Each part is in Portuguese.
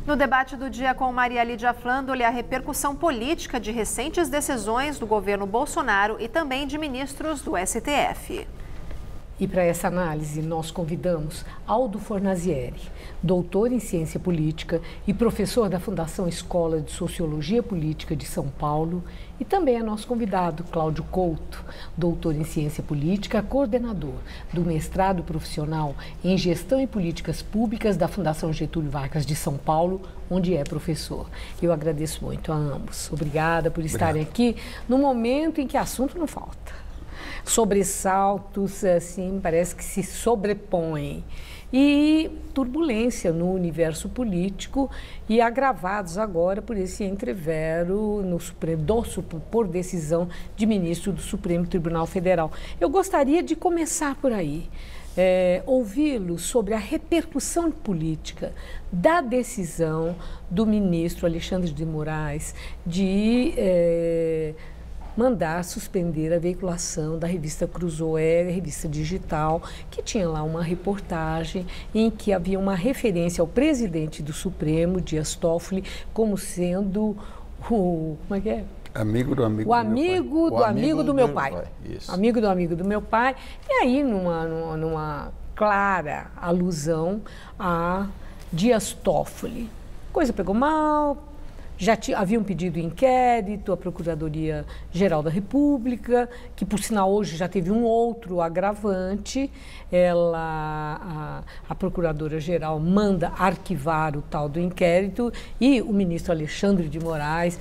No debate do dia com Maria Lídia Flandoli, a repercussão política de recentes decisões do governo Bolsonaro e também de ministros do STF. E para essa análise, nós convidamos Aldo Fornazieri, doutor em Ciência Política e professor da Fundação Escola de Sociologia Política de São Paulo, e também é nosso convidado, Cláudio Couto, doutor em Ciência Política, coordenador do mestrado profissional em Gestão e Políticas Públicas da Fundação Getúlio Vargas de São Paulo, onde é professor. Eu agradeço muito a ambos. Obrigada por estarem aqui no momento em que assunto não falta. Sobressaltos, assim, parece que se sobrepõem. E turbulência no universo político e agravados agora por esse entrevero no Supremo, por decisão de ministro do Supremo Tribunal Federal. Eu gostaria de começar por aí, ouvi-lo sobre a repercussão política da decisão do ministro Alexandre de Moraes de mandar suspender a veiculação da revista Cruzoé, revista digital, que tinha lá uma reportagem em que havia uma referência ao presidente do Supremo, Dias Toffoli, como sendo o... como é que é? Amigo do amigo o amigo do amigo do meu pai. Isso. Amigo do amigo do meu pai. E aí, numa clara alusão a Dias Toffoli. Coisa pegou mal. Já havia um pedido de inquérito, a Procuradoria-Geral da República, que, por sinal, hoje já teve um outro agravante. A Procuradora-Geral manda arquivar o tal do inquérito e o ministro Alexandre de Moraes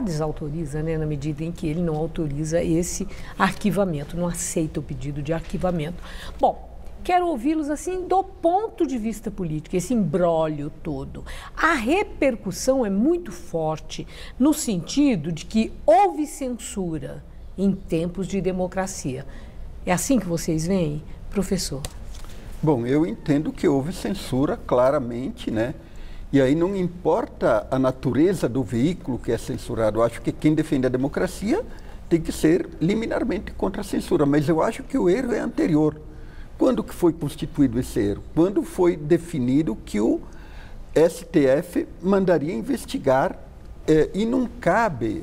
desautoriza, né, na medida em que ele não autoriza esse arquivamento, não aceita o pedido de arquivamento. Bom, quero ouvi-los assim do ponto de vista político, esse imbróglio todo. A repercussão é muito forte no sentido de que houve censura em tempos de democracia. É assim que vocês veem, professor? Bom, eu entendo que houve censura claramente, né? E aí não importa a natureza do veículo que é censurado. Eu acho que quem defende a democracia tem que ser liminarmente contra a censura, mas eu acho que o erro é anterior. Quando que foi constituído esse erro? Quando foi definido que o STF mandaria investigar e não cabe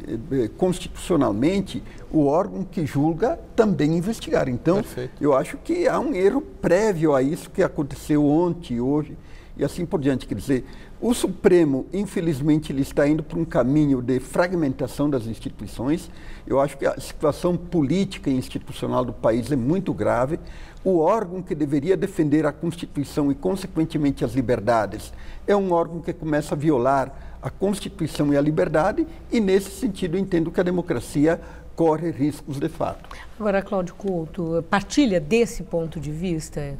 constitucionalmente o órgão que julga também investigar. Então, perfeito. Eu acho que há um erro prévio a isso que aconteceu ontem, hoje e assim por diante. Quer dizer, o Supremo, infelizmente, ele está indo por um caminho de fragmentação das instituições. Eu acho que a situação política e institucional do país é muito grave. O órgão que deveria defender a Constituição e, consequentemente, as liberdades, é um órgão que começa a violar a Constituição e a liberdade, e, nesse sentido, entendo que a democracia corre riscos de fato. Agora, Cláudio Couto, partilha desse ponto de vista?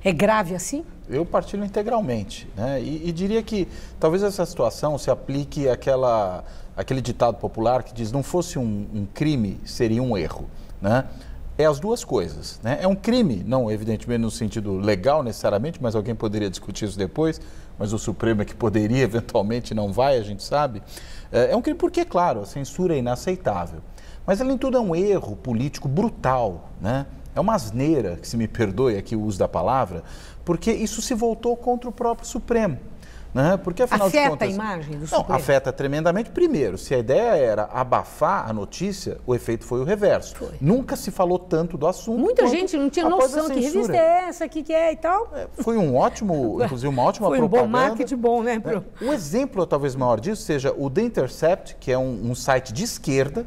É grave assim? Eu partilho integralmente, né? E diria que talvez essa situação se aplique àquele ditado popular que diz: não fosse um crime, seria um erro, né? É as duas coisas, né? É um crime, não evidentemente no sentido legal necessariamente, mas alguém poderia discutir isso depois, mas o Supremo é que poderia, eventualmente não vai, a gente sabe. É um crime porque, claro, a censura é inaceitável, mas além de tudo é um erro político brutal, né? É uma asneira, que se me perdoe aqui o uso da palavra, porque isso se voltou contra o próprio Supremo. Né? Porque, afinal de contas, afeta a imagem do Supremo? Não, afeta tremendamente. Primeiro, se a ideia era abafar a notícia, o efeito foi o reverso. Nunca se falou tanto do assunto. Muita gente não tinha noção que revista é essa, que é e tal. Foi um ótimo, inclusive uma ótima propaganda. Foi um bom marketing bom, né? Um exemplo talvez maior disso seja o The Intercept, que é um site de esquerda,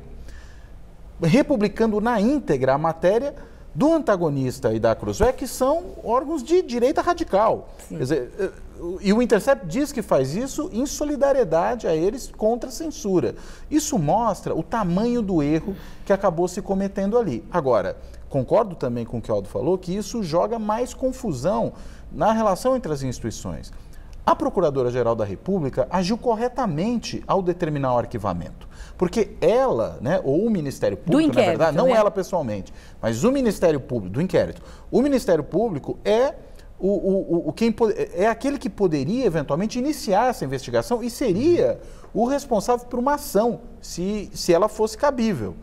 republicando na íntegra a matéria do antagonista e da Cruzoé, que são órgãos de direita radical. Quer dizer, e o Intercept diz que faz isso em solidariedade a eles contra a censura. Isso mostra o tamanho do erro que acabou se cometendo ali. Agora, concordo também com o que o Aldo falou, que isso joga mais confusão na relação entre as instituições. A Procuradora-Geral da República agiu corretamente ao determinar o arquivamento. Porque ela, né, ou o Ministério Público, na verdade, não ela pessoalmente, mas o Ministério Público, do inquérito, o Ministério Público é aquele que poderia, eventualmente, iniciar essa investigação e seria o responsável por uma ação, se ela fosse cabível.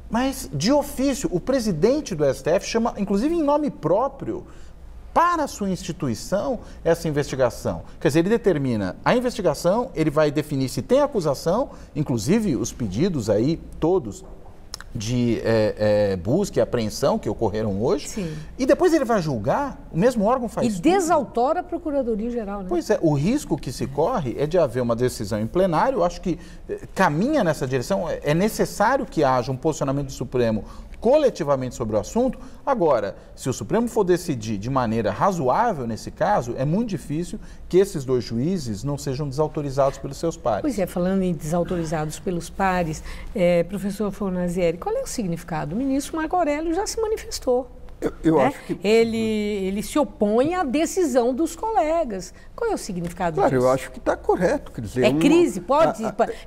Mas, de ofício, o presidente do STF chama, inclusive em nome próprio, para a sua instituição essa investigação. Quer dizer, ele determina a investigação, ele vai definir se tem acusação, inclusive os pedidos aí todos de busca e apreensão que ocorreram hoje. Sim. E depois ele vai julgar, o mesmo órgão faz E desautora a Procuradoria-Geral, né? Pois é, o risco que se corre é de haver uma decisão em plenário. Eu acho que caminha nessa direção. É necessário que haja um posicionamento do Supremo coletivamente sobre o assunto. Agora, se o Supremo for decidir de maneira razoável nesse caso, é muito difícil que esses dois juízes não sejam desautorizados pelos seus pares. Pois é, falando em desautorizados pelos pares, professor Fornazieri, qual é o significado? O ministro Marco Aurélio já se manifestou. Eu acho que... Ele se opõe à decisão dos colegas. Qual é o significado disso? Claro, eu acho que está correto. Quer dizer, crise?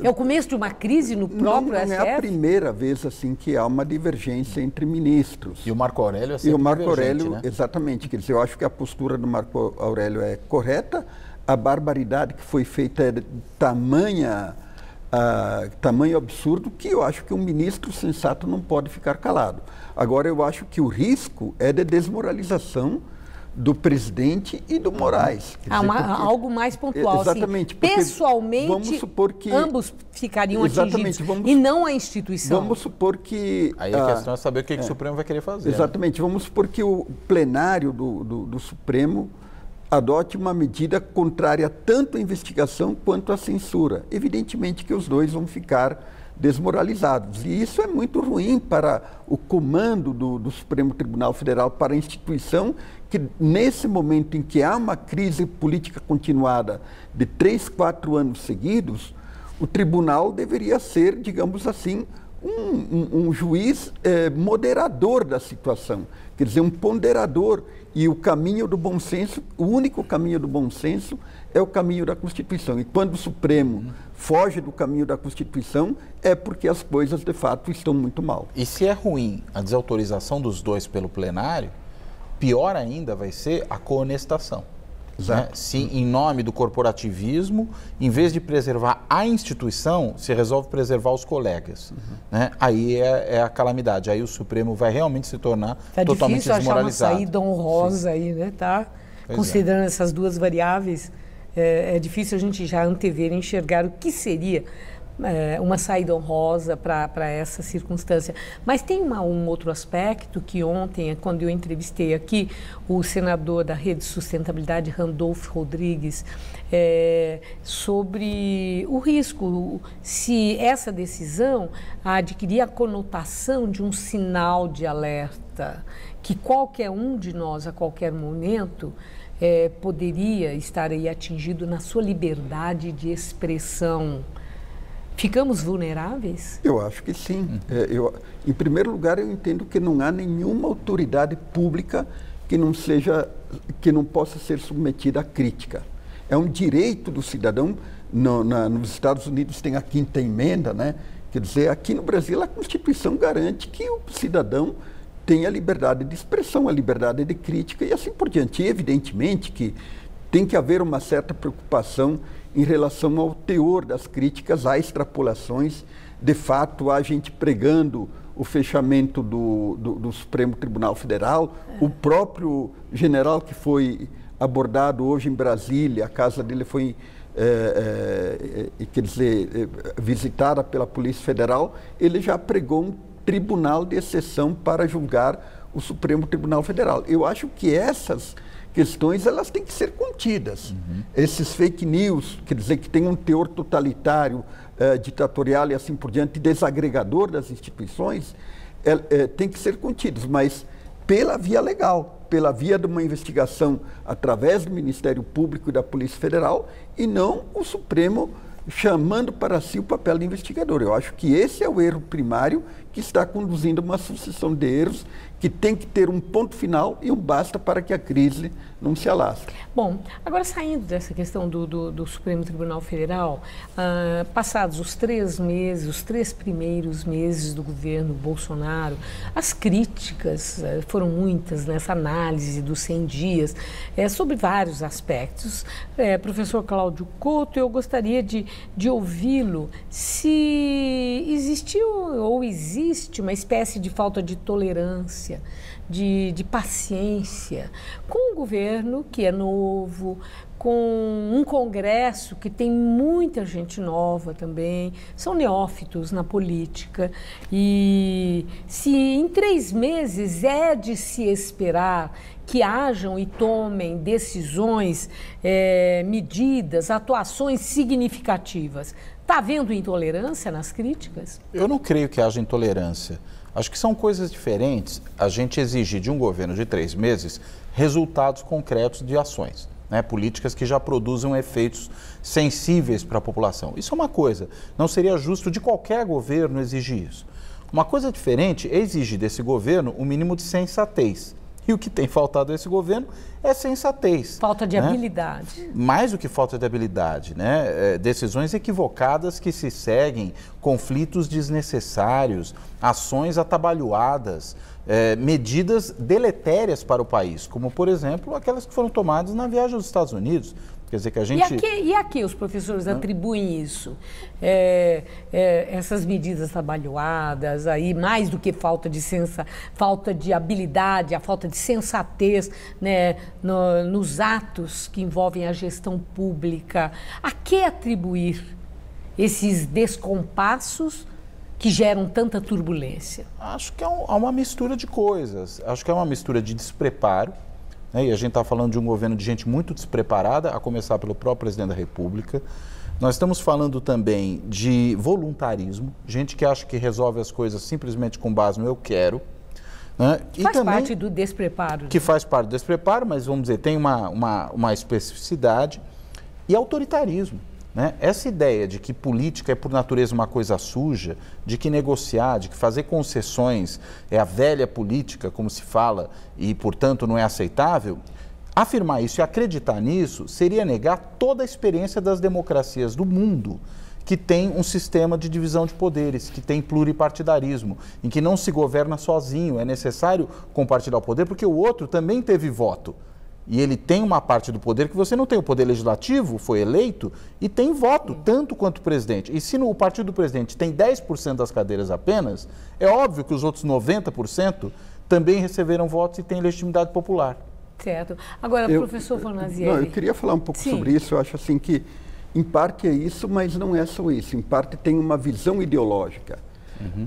É o começo de uma crise no próprio STF? Não é a primeira vez assim que há uma divergência entre ministros. E o Marco Aurélio é sempre E o Marco Aurélio, né? Exatamente. Quer dizer, eu acho que a postura do Marco Aurélio é correta. A barbaridade que foi feita é de tamanho absurdo que eu acho que um ministro sensato não pode ficar calado. Agora, eu acho que o risco é de desmoralização do presidente e do Moraes. Algo mais pontual. Exatamente. Assim, pessoalmente, vamos supor que ambos ficariam atingidos e não a instituição. Vamos supor que... Aí a questão é saber o que o Supremo vai querer fazer. Exatamente. Né? Vamos supor que o plenário do Supremo adote uma medida contrária tanto à investigação quanto à censura. Evidentemente que os dois vão ficar desmoralizados. E isso é muito ruim para o comando do Supremo Tribunal Federal, para a instituição que, nesse momento em que há uma crise política continuada de 3, 4 anos seguidos, o tribunal deveria ser, digamos assim, um juiz moderador da situação, quer dizer, um ponderador. E o caminho do bom senso, o único caminho do bom senso é o caminho da Constituição. E quando o Supremo foge do caminho da Constituição, é porque as coisas, de fato, estão muito mal. E se é ruim a desautorização dos dois pelo plenário, pior ainda vai ser a coonestação. Né? Se, em nome do corporativismo, em vez de preservar a instituição, se resolve preservar os colegas. Né? Aí é a calamidade. Aí o Supremo vai realmente se tornar totalmente desmoralizado. Achar uma saída honrosa aí, né? Tá? Considerando essas duas variáveis, é difícil a gente já antever, enxergar o que seria uma saída honrosa para essa circunstância. Mas tem um outro aspecto que ontem, quando eu entrevistei aqui o senador da Rede de Sustentabilidade, Randolfo Rodrigues, sobre o risco, se essa decisão adquirir a conotação de um sinal de alerta, que qualquer um de nós, a qualquer momento, poderia estar aí atingido na sua liberdade de expressão. Ficamos vulneráveis? Eu acho que sim. Em primeiro lugar, eu entendo que não há nenhuma autoridade pública que não possa ser submetida à crítica. É um direito do cidadão. Nos Estados Unidos tem a 5ª emenda, né? Quer dizer, aqui no Brasil a Constituição garante que o cidadão tem a liberdade de expressão, a liberdade de crítica e assim por diante. E, evidentemente que tem que haver uma certa preocupação em relação ao teor das críticas, há extrapolações. De fato, há gente pregando o fechamento do Supremo Tribunal Federal. O próprio general que foi abordado hoje em Brasília, a casa dele foi visitada pela Polícia Federal, ele já pregou um tribunal de exceção para julgar o Supremo Tribunal Federal. Eu acho que essas questões elas têm que ser contidas. Esses fake news, quer dizer, que tem um teor totalitário, ditatorial e assim por diante, desagregador das instituições, tem que ser contidos, mas pela via legal, pela via de uma investigação através do Ministério Público e da Polícia Federal, e não o Supremo chamando para si o papel de investigador. Eu acho que esse é o erro primário que está conduzindo uma sucessão de erros que tem que ter um ponto final e um basta para que a crise não se alastre. Bom, agora saindo dessa questão do Supremo Tribunal Federal, passados os 3 meses, os 3 primeiros meses do governo Bolsonaro, as críticas foram muitas nessa análise dos 100 dias, sobre vários aspectos. Professor Cláudio Couto, eu gostaria de ouvi-lo se existiu ou existe uma espécie de falta de tolerância de paciência com um governo que é novo, com um Congresso que tem muita gente nova também, são neófitos na política. E se em 3 meses é de se esperar que hajam e tomem decisões, medidas, atuações significativas, está havendo intolerância nas críticas? Eu não creio que haja intolerância. Acho que são coisas diferentes a gente exigir de um governo de 3 meses resultados concretos de ações, né? Políticas que já produzam efeitos sensíveis para a população. Isso é uma coisa. Não seria justo de qualquer governo exigir isso. Uma coisa diferente é exigir desse governo o mínimo de sensatez. E o que tem faltado a esse governo é sensatez. Falta de habilidade. Mais do que falta de habilidade, né? Decisões equivocadas que se seguem, conflitos desnecessários, ações atabalhoadas, medidas deletérias para o país, como, por exemplo, aquelas que foram tomadas na viagem aos Estados Unidos. Quer dizer que a gente... E a que os professores atribuem isso? Essas medidas trabalhadas, aí, mais do que falta de habilidade, a falta de sensatez, né, nos atos que envolvem a gestão pública. A que atribuir esses descompassos que geram tanta turbulência? Acho que há uma mistura de coisas. Acho que é uma mistura de despreparo. E a gente está falando de um governo de gente muito despreparada, a começar pelo próprio presidente da República. Nós estamos falando também de voluntarismo, gente que acha que resolve as coisas simplesmente com base no eu quero. Né? Que faz parte do despreparo. Que faz parte do despreparo, mas vamos dizer, tem uma especificidade. E autoritarismo. Né? Essa ideia de que política é por natureza uma coisa suja, de que negociar, de que fazer concessões é a velha política, como se fala, e portanto não é aceitável, afirmar isso e acreditar nisso seria negar toda a experiência das democracias do mundo, que tem um sistema de divisão de poderes, que tem pluripartidarismo, em que não se governa sozinho, é necessário compartilhar o poder, porque o outro também teve voto. E ele tem uma parte do poder que você não tem. O poder legislativo foi eleito e tem voto, tanto quanto o presidente. E se o partido do presidente tem 10% das cadeiras apenas, é óbvio que os outros 90% também receberam votos e têm legitimidade popular. Certo. Agora, professor Fornazieri... Eu queria falar um pouco sobre isso. Eu acho assim que, em parte é isso, mas não é só isso. Em parte tem uma visão ideológica.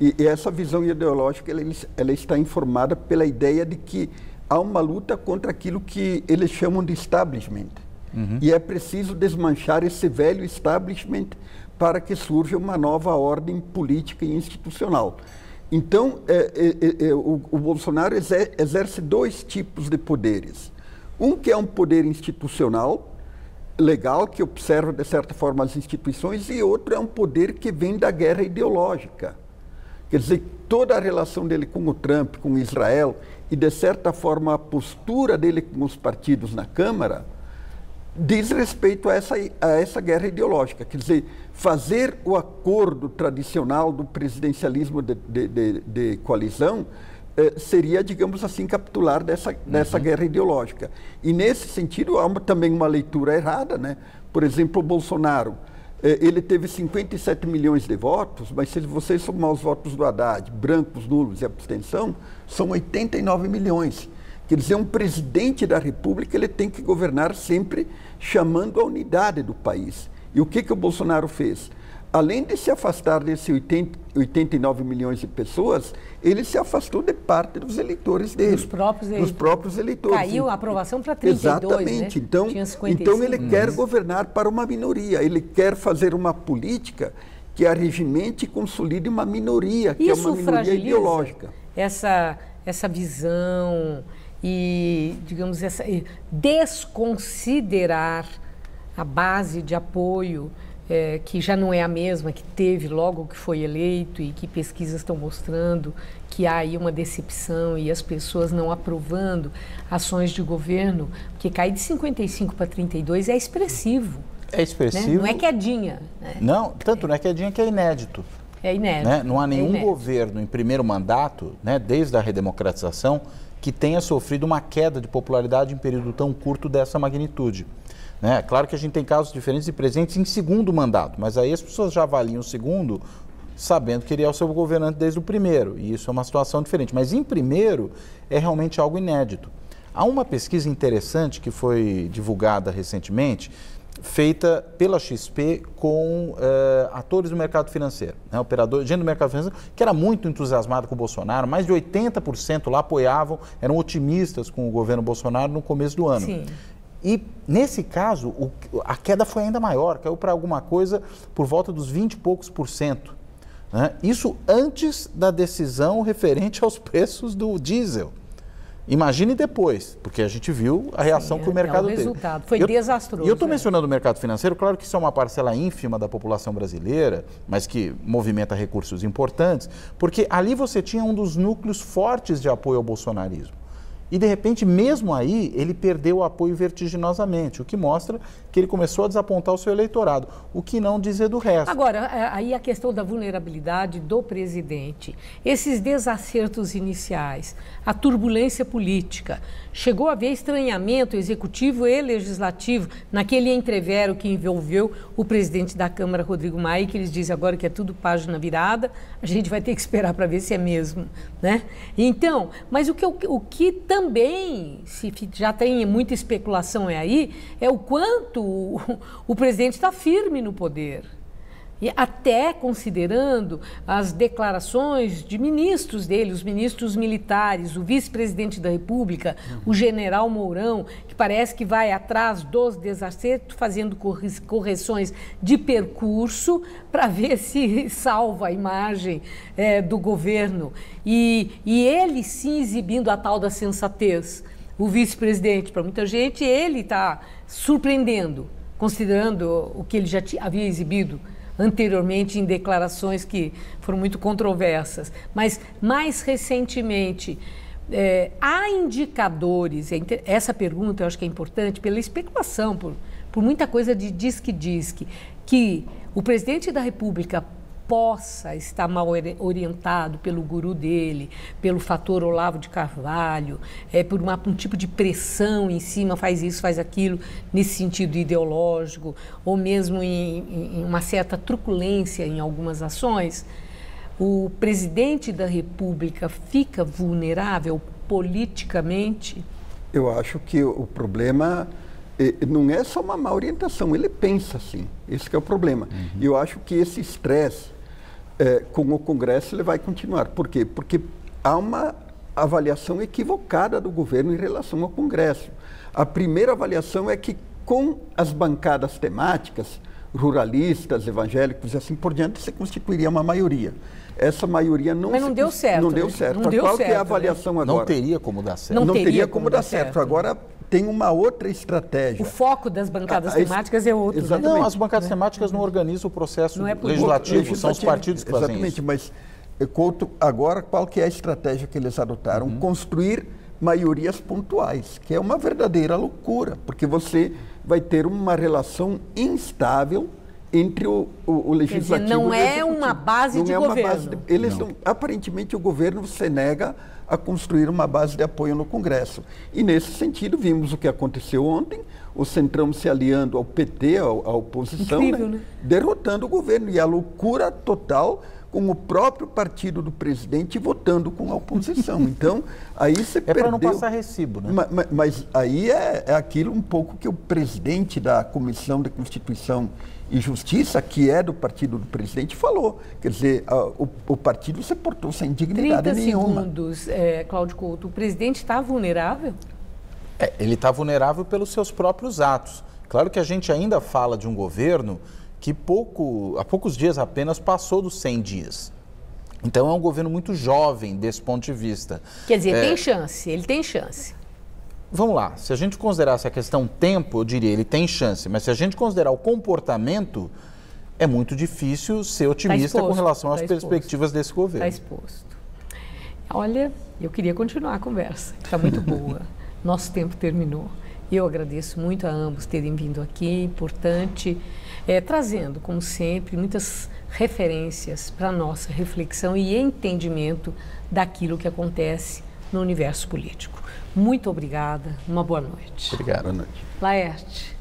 E essa visão ideológica ela está informada pela ideia de que há uma luta contra aquilo que eles chamam de establishment. E é preciso desmanchar esse velho establishment para que surja uma nova ordem política e institucional. Então, o Bolsonaro exerce 2 tipos de poderes. Um que é um poder institucional, legal, que observa, de certa forma, as instituições, e outro é um poder que vem da guerra ideológica. Quer dizer, toda a relação dele com o Trump, com Israel, e, de certa forma, a postura dele com os partidos na Câmara, diz respeito a essa guerra ideológica. Quer dizer, fazer o acordo tradicional do presidencialismo de coalizão seria, digamos assim, capitular dessa guerra ideológica. E, nesse sentido, há também uma leitura errada, né? Por exemplo, o Bolsonaro, ele teve 57 milhões de votos, mas se você somar os votos do Haddad, brancos, nulos e abstenção, são 89 milhões. Quer dizer, um presidente da República ele tem que governar sempre chamando a unidade do país. E o que o Bolsonaro fez? Além de se afastar desses 89 milhões de pessoas, ele se afastou de parte dos eleitores dele. Dos próprios eleitores. Caiu a aprovação para 32, exatamente. Né? Então ele quer governar para uma minoria. Ele quer fazer uma política que arregimente e consolide uma minoria, que isso é uma minoria ideológica. Essa visão e, digamos, desconsiderar a base de apoio que já não é a mesma que teve logo que foi eleito e que pesquisas estão mostrando que há aí uma decepção e as pessoas não aprovando ações de governo, porque cair de 55 para 32 é expressivo. É expressivo. Né? Não é quedinha. Né? Não, tanto não é quedinha que é inédito. É inédito. Né? Não há nenhum governo em primeiro mandato, né, desde a redemocratização, que tenha sofrido uma queda de popularidade em período tão curto dessa magnitude. Claro que a gente tem casos diferentes de presidentes em segundo mandato, mas aí as pessoas já avaliam o segundo sabendo que ele é o seu governante desde o primeiro, e isso é uma situação diferente. Mas em primeiro é realmente algo inédito. Há uma pesquisa interessante que foi divulgada recentemente, feita pela XP com atores do mercado financeiro, né, operadores, gente do mercado financeiro, que era muito entusiasmado com o Bolsonaro, mais de 80% lá apoiavam, eram otimistas com o governo Bolsonaro no começo do ano. Sim. E, nesse caso, a queda foi ainda maior, caiu para alguma coisa por volta dos 20 e poucos %. Né? Isso antes da decisão referente aos preços do diesel. Imagine depois, porque a gente viu a reação que o mercado teve. O resultado foi desastroso. E eu estou mencionando o mercado financeiro, claro que isso é uma parcela ínfima da população brasileira, mas que movimenta recursos importantes, porque ali você tinha um dos núcleos fortes de apoio ao bolsonarismo. E, de repente, mesmo aí, ele perdeu o apoio vertiginosamente, o que mostra que ele começou a desapontar o seu eleitorado, o que não dizer do resto. Agora, aí a questão da vulnerabilidade do presidente, esses desacertos iniciais, a turbulência política, chegou a haver estranhamento executivo e legislativo naquele entrevero que envolveu o presidente da Câmara, Rodrigo Maia, que eles dizem agora que é tudo página virada, a gente vai ter que esperar para ver se é mesmo, né? Então, mas o que também, se já tem muita especulação aí, é o quanto o presidente está firme no poder. E até considerando as declarações de ministros dele, os ministros militares, o vice-presidente da República, o general Mourão, que parece que vai atrás dos desacertos, fazendo correções de percurso para ver se salva a imagem do governo. E ele sim exibindo a tal da sensatez. O vice-presidente, para muita gente, ele está surpreendendo, considerando o que ele já havia exibido anteriormente em declarações que foram muito controversas. Mas, mais recentemente, há indicadores, essa pergunta eu acho que é importante, pela especulação, por muita coisa de diz-que-diz-que, que o presidente da República possa estar mal orientado pelo guru dele, pelo fator Olavo de Carvalho, por um tipo de pressão em cima, faz isso, faz aquilo, nesse sentido ideológico, ou mesmo em uma certa truculência em algumas ações, o presidente da República fica vulnerável politicamente? Eu acho que o problema não é só uma má orientação, ele pensa assim, esse que é o problema. E eu acho que esse estresse com o Congresso ele vai continuar. Por quê? Porque há uma avaliação equivocada do governo em relação ao Congresso. A primeira avaliação é que com as bancadas temáticas, ruralistas, evangélicos e assim por diante, se constituiria uma maioria. Essa maioria não... Mas não deu certo. Não deu certo. Não deu Qual certo, que é a avaliação agora? Não teria como dar certo. Não teria como dar certo. Agora tem uma outra estratégia. O foco das bancadas temáticas é outro. Exatamente. Não, as bancadas temáticas não organizam o processo legislativo, são os partidos que fazem isso. Exatamente, mas agora qual que é a estratégia que eles adotaram? Construir maiorias pontuais, que é uma verdadeira loucura, porque você vai ter uma relação instável entre o legislativo. Quer dizer, não e o é executivo. uma base de governo. Aparentemente o governo se nega a construir uma base de apoio no Congresso. E nesse sentido vimos o que aconteceu ontem, o Centrão se aliando ao PT, à oposição, incrível, né? Derrotando o governo. E a loucura total com o próprio partido do presidente votando com a oposição. Então, aí você perdeu... para não passar recibo, né? Mas aí é aquilo um pouco que o presidente da Comissão de Constituição e Justiça, que é do partido do presidente, falou. Quer dizer, o partido se portou sem dignidade nenhuma. 30 segundos, Cláudio Couto. O presidente está vulnerável? Ele está vulnerável pelos seus próprios atos. Claro que a gente ainda fala de um governo que há poucos dias apenas passou dos 100 dias. Então é um governo muito jovem desse ponto de vista. Quer dizer, tem chance, ele tem chance. Vamos lá, se a gente considerasse a questão tempo, eu diria ele tem chance, mas se a gente considerar o comportamento, é muito difícil ser otimista com relação às perspectivas desse governo. Está exposto. Olha, eu queria continuar a conversa, está muito boa. Nosso tempo terminou. Eu agradeço muito a ambos terem vindo aqui, importante, trazendo, como sempre, muitas referências para a nossa reflexão e entendimento daquilo que acontece no universo político. Muito obrigada, uma boa noite. Obrigado. Boa noite. Laerte.